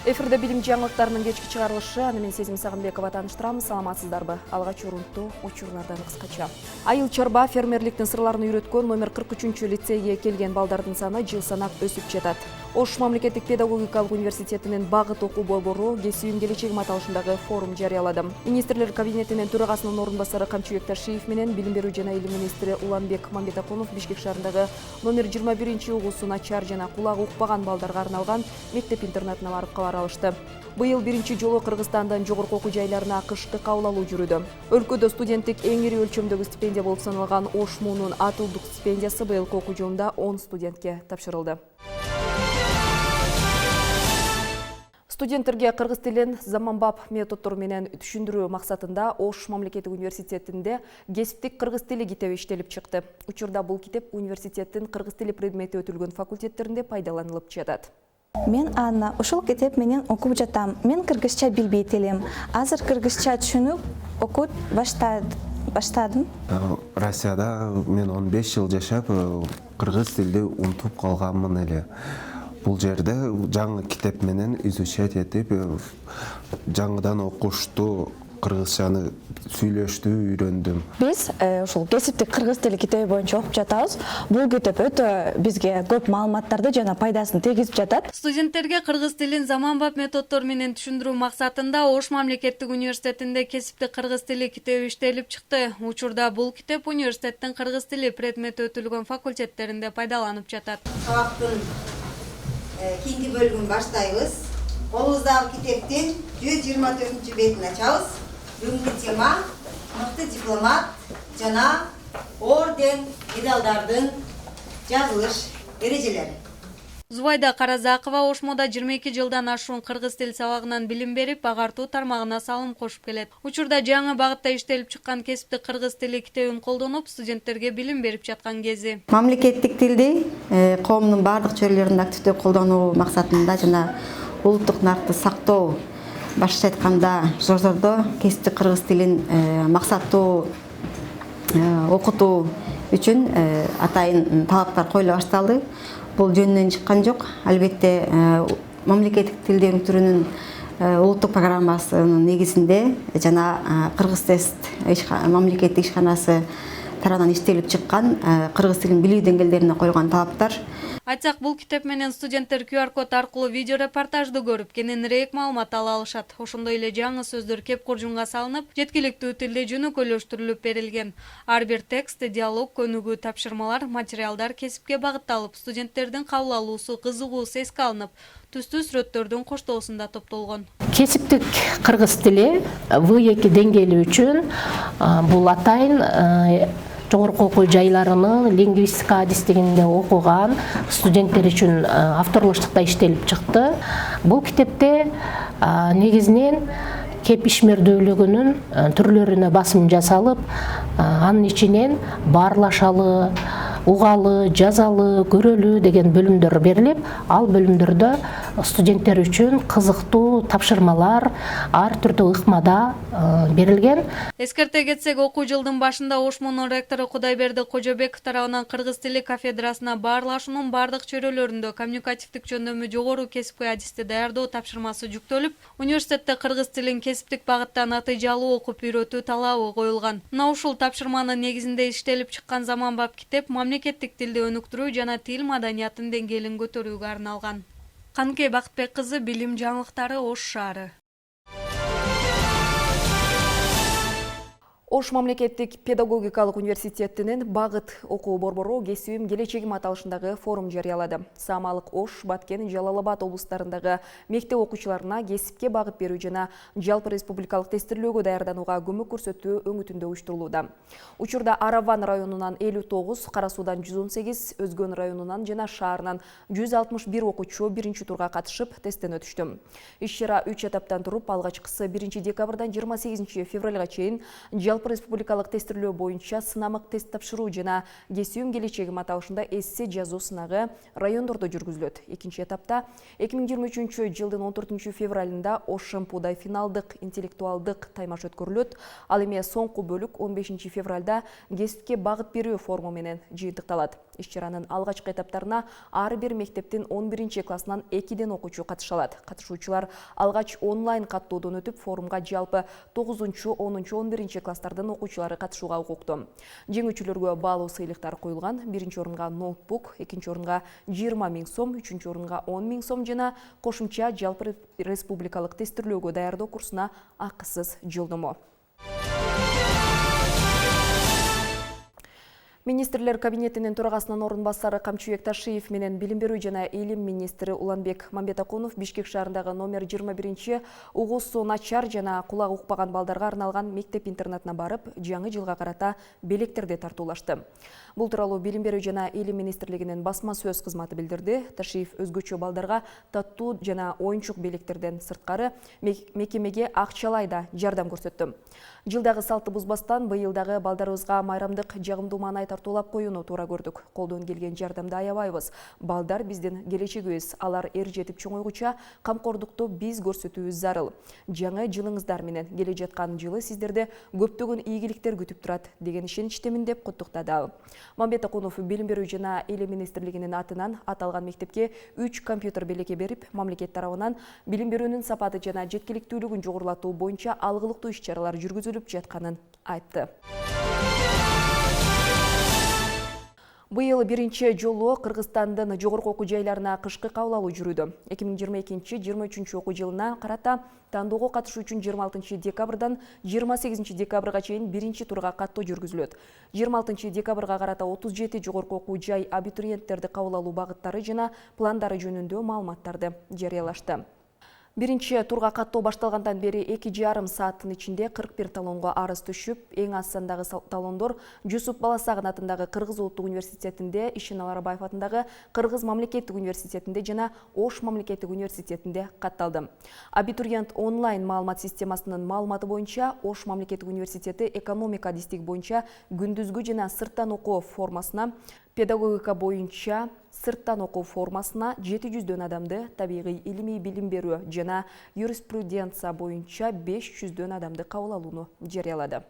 Эфирде билим жаңылыктарынын кечки чыгарылышы, аны мен Сезим Сагынбекова тааныштырам. Саламатсыздарбы? Алгач урунттуу учурлардан кыскача. Айыл чарба фермерликтин сырларын үйрөткөн номер 43 лицейге келген балдардын саны жыл санап өсүп жатат. Ош мамлекеттик педагогикалык университетинин багыт окуу борбору кесибим келечегим аталышындагы форум жарыялады. Министрлер кабинетинин төрагасынын орун басары Камчыбек Ташиев менен билим берүү жана илим министри Уланбек Мамбетакунов Бишкек шаарындагы номер 21 угуусу начар жана кулагы укпаган балдарга арналган мектеп интернатына барып кабар алышты. Быйыл биринчи жолу Кыргызстандын жогорку окуу жайларына кышкы кабыл алуу жүрүүдө. Өлкөдө студенттик эң ири өлчөмдөгү стипендия болуп саналган Ош муунун атылдык стипендиясы быйылкы окуу жылында 10 студентке тапшырылды. Студенттерге кыргыз тилин заманбап методдор менен түшүндүрүү максатында Ош мамлекеттик университетинде кесиптик кыргыз тили китеби иштелип чыкты. Учурда бул китеп университеттин кыргыз тили предмети өтүлгөн факультеттеринде пайдаланылып жатат. Мен Анна, ушул китеп менен окуп жатам. Мен кыргызча билбейт элем. Азыр кыргызча түшүнүп окуп баштадым. Россияда мен 15 жыл жашап, кыргыз тилди унутуп калганмын эле. Бул жерде жаңы китеп менен изучать этип, жаңыдан окушту, кыргызчаны сүйлөштү үйрөндүм. Биз ушул кесиптик кыргыз тили китеби боюнча окуп жатабыз. Бул китеп өтө бизге көп маалыматтарды жана пайдасын тийгизип жатат. Студенттерге кыргыз тилин заманбап методдор менен түшүндүрүү максатында Ош мамлекеттик университетинде кесиптик кыргыз тили китеби иштелип чыкты. Учурда бул китеп университеттин кыргыз тили предмети өтүлгөн факультеттеринде пайдаланып жатат. Сабактын кийинки бөлүгүн баштайбыз. Колубуздагы китептин 124 бетин ачабыз. Бүгүнкү тема мыкты дипломат жана орден медалдардын жазылыш эрежелери. Зубайда Каразакова Ошмода 22 жылдан ашуун кыргыз тил сабагынан билим берип, агартуу тармагына салым кошуп келет. Учурда жаңы багытта иштелип чыккан кесиптик кыргыз тили китебин колдонуп, студенттерге билим берип жаткан кези. Мамлекеттик тилди коомдун бардык чөйрөлөрүндө активдүү колдонуу максатында жана улуттук наркты сактоо, башкача айтканда Жоржордо кесиптик кыргыз тилин максаттуу окутуу үчүн атайын талаптар коюла башталды. Бул жөнүнөн чыккан жок. Албетте мамлекеттик тилди өнүктүрүүнүн улуттук программасынын негизинде жана Кыргыз тест мамлекеттик ишканасы тарабынан иштелип чыккан кыргыз тилин билүү деңгээлдерине коюлган талаптар. Айтсак, бул китеп менен студенттер QR код аркылуу видео репортажды көрүп, кененирээк маалымат ала алышат. Ошондой эле жаңы сөздөр кеп куржунга салынып, жеткиликтүү тилде жөнөкөйлөштүрүлүп берилген. Ар бир текст, диалог, көнүгүү тапшырмалар, материалдар кесипке багытталып, студенттердин кабыл алуусу, кызыгуусу эске алынып, түстүү сүрөттөрдүн коштоосунда топтолгон. Кесиптик кыргыз тили В2 деңгээли үчүн бул атайын жогорку окуу жайларынын лингвистика адистигинде окуган студенттер үчүн авторлуштукта иштелип чыкты. Бул китепте негизинен кеп ишмердүүлүгүнүн түрлөрүнө басым жасалып, анын ичинен баарлашалы, угалы, жазалы, көрөлүү деген бөлүмдөр берилип, ал бөлүмдөрдө студенттер үчүн кызыктуу тапшырмалар ар түрдүү ыкмада берилген. Эскерте кетсек, окуу жылдын башында Ош муунун ректору Кудайберди Кожобеков тарабынан кыргыз тили кафедрасына баарлашуунун бардык чөйрөлөрүндө коммуникативдик жөндөмү жогору кесипкөй адисти даярдоо тапшырмасы жүктөлүп, университетте кыргыз тилин кесиптик багытта натыйжалуу окуп үйрөтүү талабы коюлган. Мына ушул тапшырманын негизинде иштелип чыккан заманбап китеп мамлекеттик тилди өнүктүрүү жана тил маданиятынын деңгээлин көтөрүүгө арналган. Каныкей Бакытбек кызы, билим жаңылыктары, Ош шаары. Ош мамлекеттик педагогикалык университетинин багыт окуу борбору кесибим келечегим аталышындагы форум жарыялады. Самалык, Ош, Баткен, Жалал Абад облустарындагы мектеп окуучуларына кесипке багыт берүү жана жалпы республикалык тестирлөөгө даярданууга көмөк көрсөтүү өңүтүндө уюштурулууда. Учурда Араван районунан 59, Кара Суудан 118, Өзгөн районунан жана шаарынан 161 окуучу биринчи турга катышып тесттен өтүштү. Иш-чара 3 этаптан туруп, алгачкысы 1 декабрдан 28 февралга чейин жалпы республикалык тестирлөө боюнча сынамык тест тапшыруу жана кесүүм келечегим аталышында эссе жазуу сынагы райондордо жүргүзүлөт. Экинчи этапта 2023 жылдын 14 февралында ОШМПУда финалдык интеллектуалдык таймаш өткөрүлөт. Ал эми соңку бөлүк 15 февралда кесипке багыт берүү форуму менен жыйынтыкталат. Иш-чаранын алгачкы эtaптарына ар бир мектептин 11 классынан 2ден окуучу катыша алат. Катышуучулар алгач онлайн каттоодон өтүп, форумга жалпы 9-10-11 класстардын окуучулары катышууга укуктуу. Жеңүүчүлөргө баалуу сыйлыктар коюлган. Биринчи орунга ноутбук, экинчи орунга 20 000 сом, үчүнчү орунга 10 000 сом жана кошумча жалпы республикалык тестирлөөгө даярдоо курсуна акысыз жолдомо. Министрлер кабинетинин төрагасынын орун басары Камчыбек Ташиев менен билим берүү жана илим министри Уланбек Мамбетакунов Бишкек шаарындагы номер 21 угуусу начар жана кулак укпаган балдарга арналган мектеп-интернатына барып, жаңы жылга карата белектерди тартуулашты. Бул тууралуу билим берүү жана илим министрлигинин басма сөз кызматы билдирди. Ташиев өзгөчө балдарга таттуу жана оюнчук белектерден сырткары мекемеге акчалай да жардам көрсөттү. Жылдагы салтты бузбастан быйылдагы балдарыбызга майрамдык жагымдуу маанай тартуулап коюуну туура көрдүк. Колдон келген жардамды аябайбыз. Балдар биздин келечегибиз. Алар эр жетип чоңойгуча камкордукту биз көрсөтүүбүз зарыл. Жаңы жылыңыздар менен келе жаткан жылы сиздерди көптөгөн ийгиликтер күтүп турат деген ишеничтемин деп куттуктады. Мамбетакунов билим берүү жана илим министрлигинин атынан аталган мектепке 3 компьютер белеке берип, мамлекет тарабынан билим берүүнүн сапаты жана жеткиликтүүлүгүн жогорулатуу боюнча алгылыктуу иш-чаралар жүргүзүлүп жатканын айтты. Быйыл биринчи жолу Кыргызстандын жогорку окуу жайларына кышкы кабыл алуу жүрүүдө. 2022-23 окуу жылына карата тандоого катышуу үчүн 26 декабрдан 28 декабрга чейин биринчи турга каттоо жүргүзүлөт. 26 декабрга карата 37 жогорку окуу жай абитуриенттерди кабыл алуу багыттары жана пландары жөнүндө маалыматтарды жарыялашты. Биринчи турга каттоо башталгандан бери 2,5 сааттын ичинде 41 талонго арыз түшүп, эң аз сандагы талондор Жусуп Баласагын атындагы Кыргыз Улуттук университетинде, Ишенал Арабаев атындагы Кыргыз мамлекеттик университетинде жана Ош мамлекеттик университетинде катталды. Абитуриент онлайн маалымат системасынын маалыматы боюнча Ош мамлекеттик университети экономика адистиги боюнча күндүзгү жана сырттан окуу формасына, педагогика боюнча сырттан окуу формасына 700 адамды, табигый илимий билим берүү жана юриспруденция боюнча 500 адамды кабыл алууну жарыялады.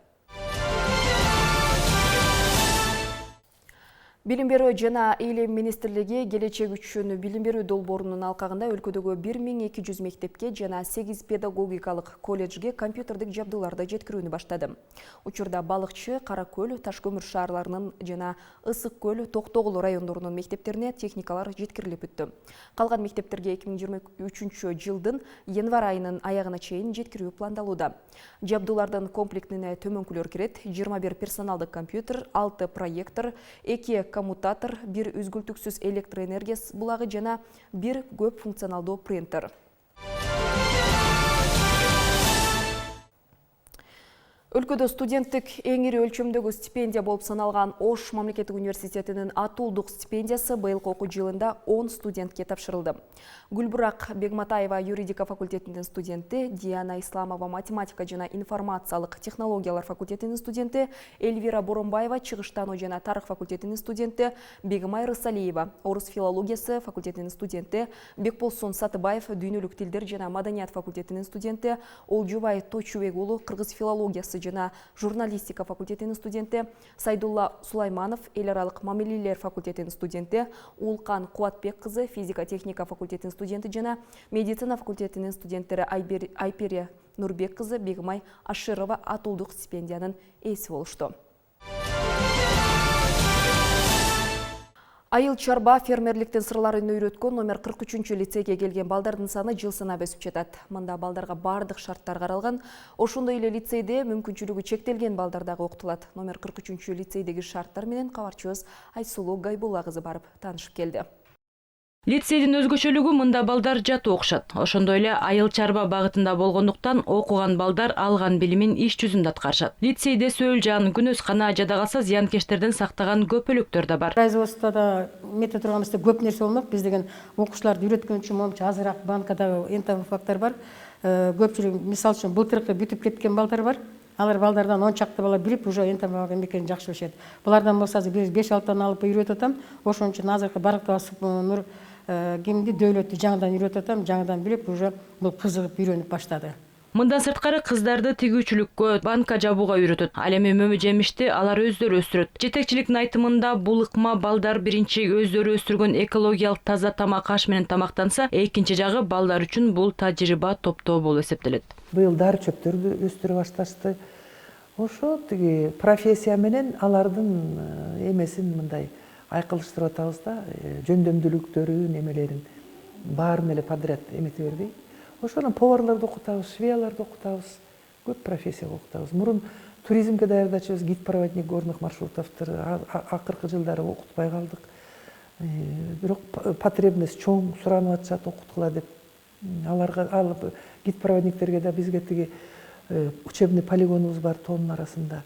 Билим берүү жана илим министрлиги келечек үчүн билим берүү долбоорунун алкагында өлкөдөгү 1200 мектепке жана 8 педагогикалык колледжге компьютердик жабдууларды жеткирүүнү баштады. Учурда Балыкчы, Кара Көл, Ташкөмүр шаарларынын жана Ысык Көл, Токтогул райондорунун мектептерине техникалар жеткирилип бүттү. Калган мектептерге 2023 жылдын январь айынын аягына чейин жеткирүү пландалууда. Жабдуулардын комплектине төмөнкүлөр кирет: 21 персоналдык компьютер, 6 проектор, 2 коммутатор, 1 үзгүлтүксүз электроэнергия булагы жана 1 көп функционалдуу принтер. Өлкөдө студенттик эң ири өлчөмдөгү стипендия болуп саналган Ош мамлекеттик университетинин атуулдук стипендиясы быйылкы окуу жылында 10 студентке тапшырылды. Гүлбурак Бегматаева юридика факультетинин студенти, Диана Исламова математика жана информациялык технологиялар факультетинин студенти, Эльвира Боронбаева чыгыштануу жана тарых факультетинин студенти, Бегмай Рысалиева орус филологиясы факультетинин студенти, Бекболсун Сатыбаев дүйнөлүк тилдер жана маданият факультетинин студенти, Олжубай Точубек уулу кыргыз филологиясы жана журналистика факультетинин студенти, Сайдулла Сулайманов эл аралык мамилелер факультетинин студенти, Улкан Куатбек кызы физика техника факультетинин студенти жана медицина факультетинин студенттери Айперия Нурбек кызы, Бегмай Аширова атуулдук стипендиянын ээси болушту. Айыл чарба фермерликтин сырларын үйрөткөн номер 43 лицейге келген балдардын саны жыл санап өсүп жатат. Мында балдарга бардык шарттар каралган. Ошондой эле лицейде мүмкүнчүлүгү чектелген балдар дагы окутулат. Номер 43 лицейдеги шарттар менен кабарчыбыз Айсулуу Гайбулла кызы барып таанышып келди. Лицейдин өзгөчөлүгү мында балдар жатуу окшот. Ошондой эле айыл чарба багытында болгондуктан окуган балдар алган билимин иш жүзүндө аткарышат. Лицейде сөөлжан, күнөскана, жада калса зыянкечтерден сактаган көпөлүктөр да бар. Производствода мете турганыбызда көп нерсе болмок. Биз деген окуучуларды үйрөткөн үчүн момча азыраак банкада энтомофактар бар. Көпчүлүк мисалы үчүн былтыркы бүтүп кеткен балдар бар. алар балдардан 10 чакты бала билип уже энтем бабага эмекени жакшы билишет. Булардан болсо азыр 5-6 алып үйрөтүп атам. Ошон үчүн азыркы Барактаба Нур кимди Дөөлөттү жаңыдан үйрөтүп атам, жаңыдан билип уже бул кызыгып үйрөнүп баштады. Мындан сырткары кыздарды тигүүчүлүккө, банка жабууга үйрөтөт. Ал эми мөмө жемишти алар өздөрү өстүрөт. Жетекчиликтин айтымында бул ыкма балдар биринчи өздөрү өстүргөн экологиялык таза тамак аш менен тамактанса, экинчи жагы балдар үчүн бул тажрыйба топтоо болуп эсептелет. Быйыл дары чөптөрдү өстүрө башташты. Ошо тиги профессия менен алардын эмесин мындай айкылыштырып атабыз да, жөндөмдүүлүктөрүн, эмелерин баарын эле подряд эмете бербей. Ошону поварларды окутабыз, швеяларды окутабыз, көп профессия окутабыз. Мурун туризмге даярдачыбыз, гид-проводник горных маршрутовтор, акыркы жылдары окутпай калдык. Бирок потребность чоң, суранып атышат, окуткула деп. Аларга алып гид-проводниктерге да бизге тиги учебный полигонубуз бар тоонун арасында.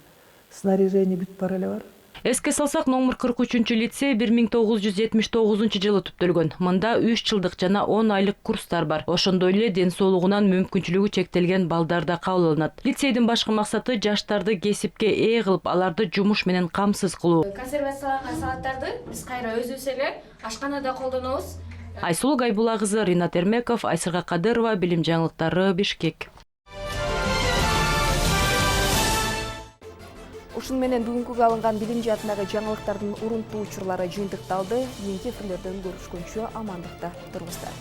Снаряжение бүт бара эле бар. Эске салсак, номер 43 лицей 1979 жылы түптөлгөн. Мында 3 жылдык жана 10 айлык курстар бар. Ошондой эле ден соолугунан мүмкүнчүлүгү чектелген балдар да кабыл алынат. Лицейдин башкы максаты жаштарды кесипке ээ кылып, аларды жумуш менен камсыз кылуу. Консервацияланган салаттарды биз кайра өзүбүз эле ашканада колдонобуз. Айсулуу Гайбула кызы, Ринат Эрмеков, Айсырга Кадырова, Билим жаңылыктары, Бишкек. Ушун менен бүгүнкүгө алынган билим жаатындагы жаңылыктардын урунтуу учурлары жыйынтыкталды. Кийинки эфирлерден көрүшкөнчө амандыкта туруңуздар.